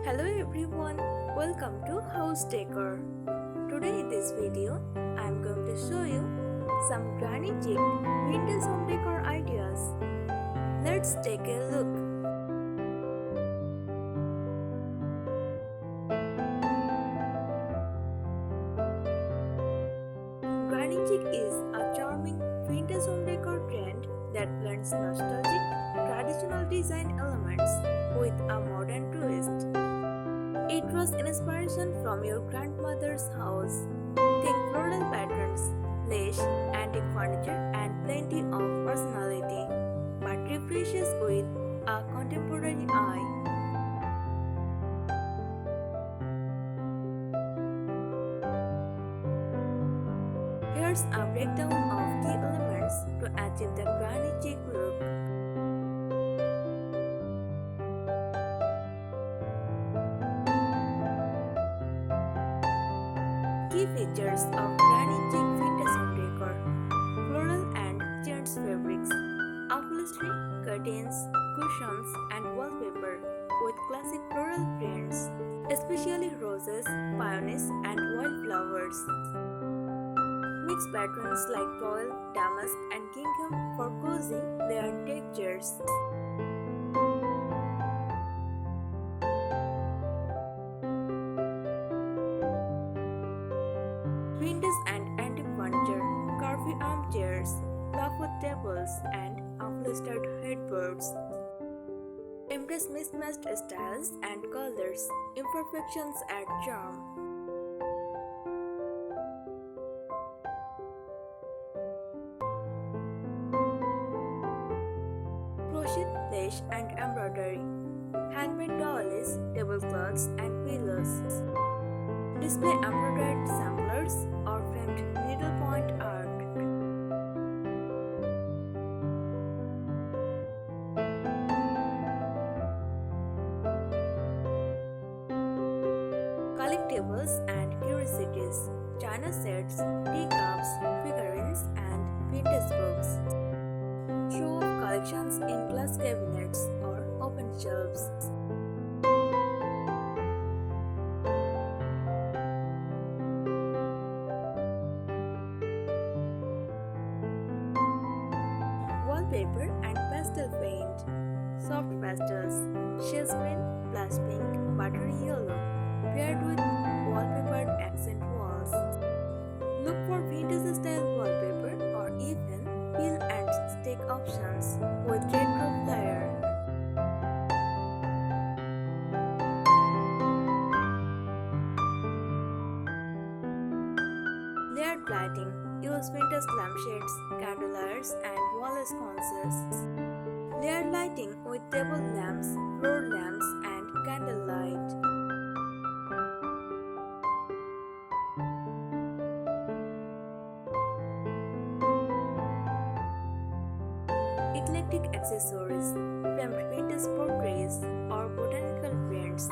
Hello everyone, welcome to House Decor. Today in this video, I am going to show you some Granny Chic vintage home decor ideas. Let's take a look. Granny Chic is a charming vintage home decor trend that blends nostalgic, traditional design elements with a modern twist. It draws inspiration from your grandmother's house. Think floral patterns, lace, antique furniture, and plenty of personality, but refreshes with a contemporary eye. Here's a breakdown of key elements to achieve the Granny Chic look. Key features of Granny Chic vintage home decor: floral and chintz fabrics, upholstery, curtains, cushions, and wallpaper with classic floral prints, especially roses, peonies, and wildflowers. Mixed patterns like toile, damask, and gingham for cozy, layered textures. Vintage and antique furniture, curvy armchairs, lawwood tables, and upholstered headboards. Embrace mismatched styles and colors. Imperfections add charm. Crochet, lace, and embroidery. Handmade doilies, tablecloths, and pillows. Display embroidered samplers or framed needlepoint art. Collectibles and curiosities, china sets, teacups, figurines, and vintage books. Show off collections in glass cabinets or open shelves. Wallpaper and pastel paint. Soft pastels, shell green, blush pink, buttery yellow, paired with wallpapered accent walls. Look for vintage style wallpaper or even peel and stick options with retro flair. Layered lighting. Use vintage lampshades, candeliers, and wall sconces. Layered lighting with table lamps, floor lamps, and candlelight. Eclectic accessories, framed vintage portraits, or botanical prints.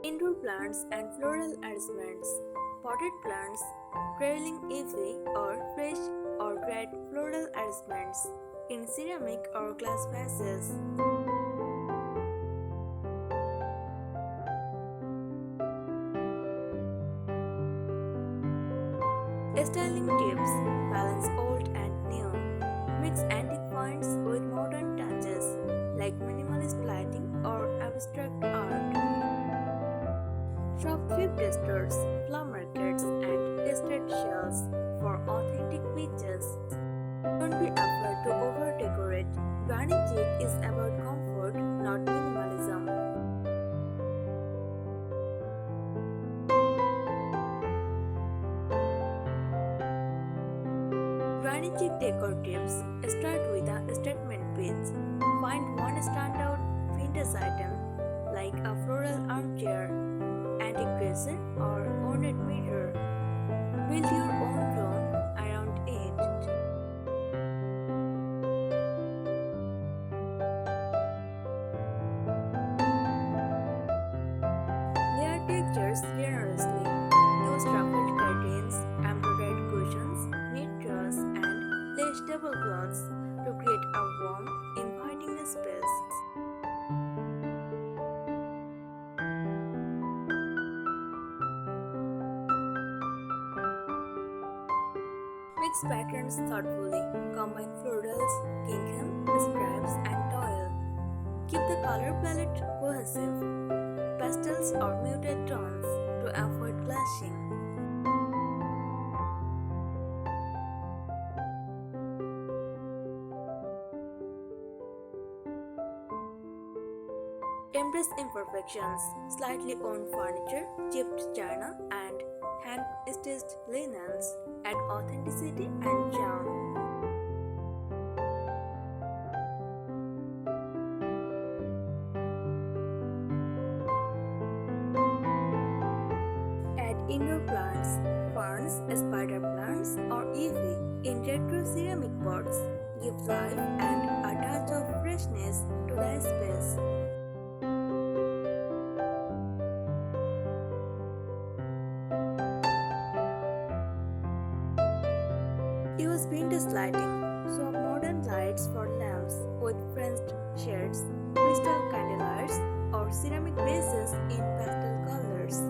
Indoor plants and floral arrangements, potted plants, trailing ivy or fresh or dried floral arrangements in ceramic or glass vases. Styling tips, balance old and new. Mix antique finds with modern touches like minimalist lighting or abstract art. Shop thrift stores, flower markets, and estate shells for authentic pieces. Don't be afraid to over-decorate. Granny Chic is about comfort, not minimalism. Granny Chic decor tips. Start with a statement piece. Find one standout vintage item like a floral armchair, antique dresser, or ornate mirror. Build your own room around it. Layer textures generously. Use ruffled curtains, embroidered cushions, knit draws, and lace tablecloths to create a warm, inviting space. Mix patterns thoughtfully. Combine florals, gingham, stripes, and toile. Keep the color palette cohesive. Pastels or muted tones to avoid clashing. Embrace imperfections, slightly worn furniture, chipped china, and hand-stitched linens add authenticity and charm. Add indoor plants, ferns, spider plants, or ivy in retro ceramic pots. Give life and a touch of freshness to the space. Use vintage lighting, swap modern lights for lamps with French shades, crystal candeliers, or ceramic bases in pastel colors.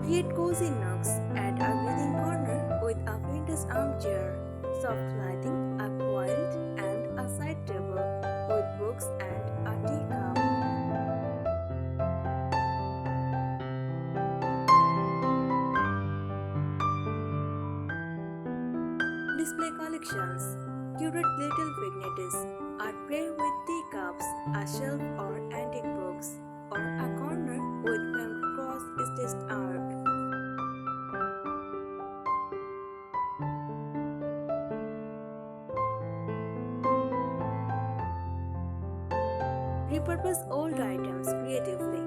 Create cozy nooks, add a reading corner with a vintage armchair, soft lighting, a quilt, and a side table with books and a teacup. Display collections. Curate little vignettes, a tray with teacups, a shelf or antique books, or a corner with framed cross-stitched art. Repurpose old items creatively.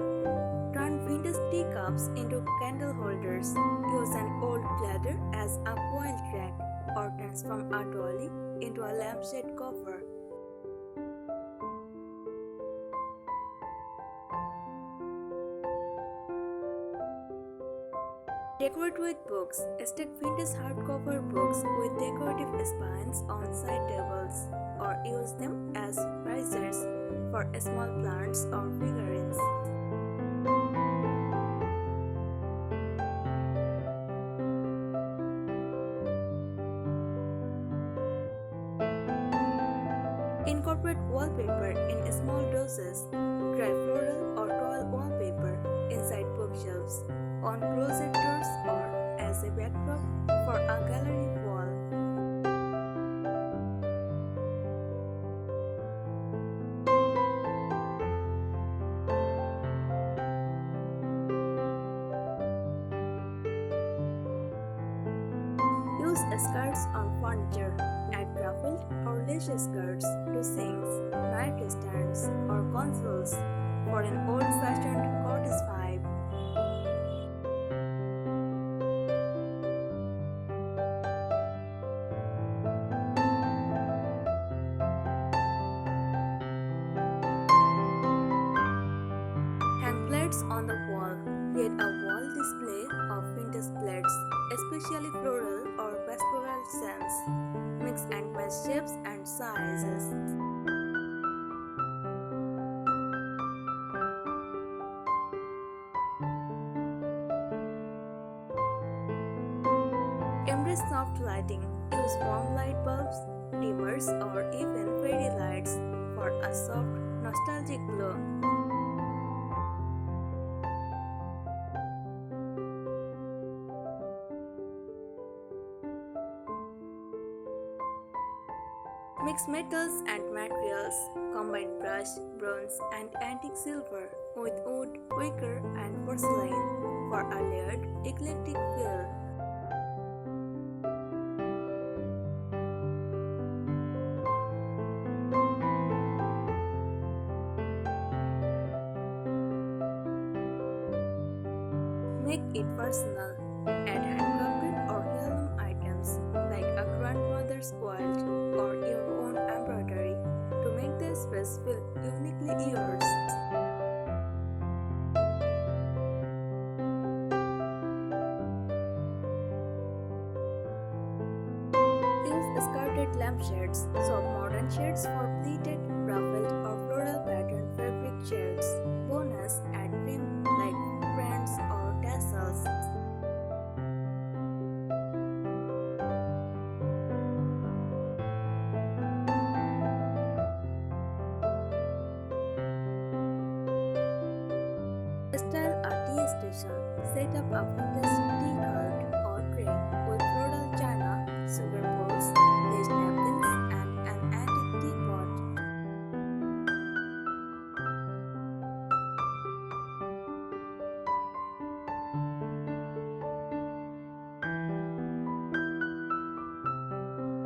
Turn vintage teacups into candle holders. Use an old ladder as a coil rack or transform a dolly into a lampshade cover. Decorate with books. Stack vintage hardcover books with decorative spines on side tables or use them as risers for small plants or figurines. Incorporate wallpaper in small doses. Try floral or toile wallpaper inside bookshelves, on closet doors, or as a backdrop for a gallery wall. Use skirts on furniture. Add ruffled or lace skirts to sinks, nightstands, or consoles for an old-fashioned cottage vibe. Hang plates on the wall. Create a wall display of vintage plates, especially floral or pastoral scents. Mix and match shapes and sizes. Embrace soft lighting. Use warm light bulbs, dimmers, or even fairy lights for a soft, nostalgic glow. Mix metals and materials. Combine brush, bronze, and antique silver with wood, wicker, and porcelain for a layered, eclectic feel. Make it personal. Add handcrafted or heirloom items like a grandmother's quilt or your own embroidery to make the space feel uniquely yours. Use skirted lampshades, soft modern shades for pleated, ruffled, or floral pattern fabric shades. Bonus, add trim like friends or tassels. Style a tea station. Set up a vintage tea cart or tray with floral china, sugar bowls, lace napkins, and an antique teapot.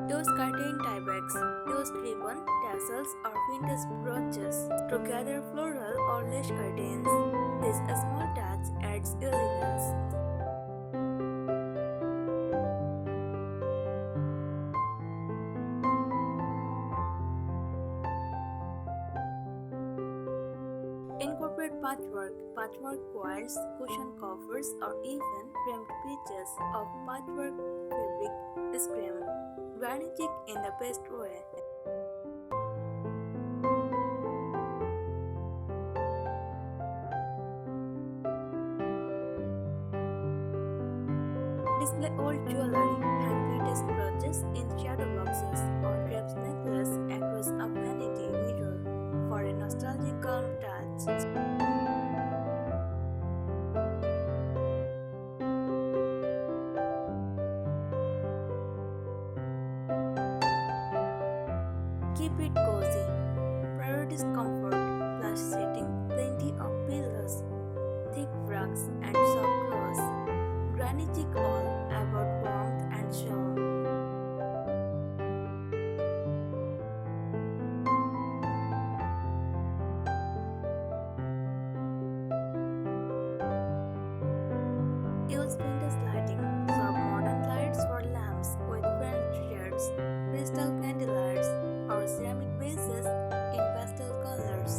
Use curtain tie bags. Use ribbon, tassels, or vintage brooches to gather floral or lace curtains. This small touch adds elegance. Incorporate patchwork quilts, cushion covers, or even framed pieces of patchwork fabric scream Granny Chic in the best way. Display old jewelry, hand-painted brooches in shadow boxes, or drapes necklace across a vanity mirror for a nostalgic calm touch. Keep it cozy. Prioritize comfort, plush seating, plenty of pillows, thick rugs, and soft clothes. Granny Chic all about warmth and show. Use vintage lighting, soft modern lights for lamps with French shades, crystal candelights, or ceramic bases in pastel colors.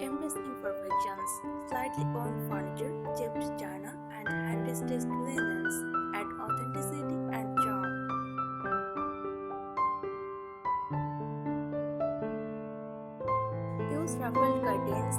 Embrace imperfections, slightly worn furniture, chipped china, and hand-stitched linens add authenticity and charm. Use ruffled curtains,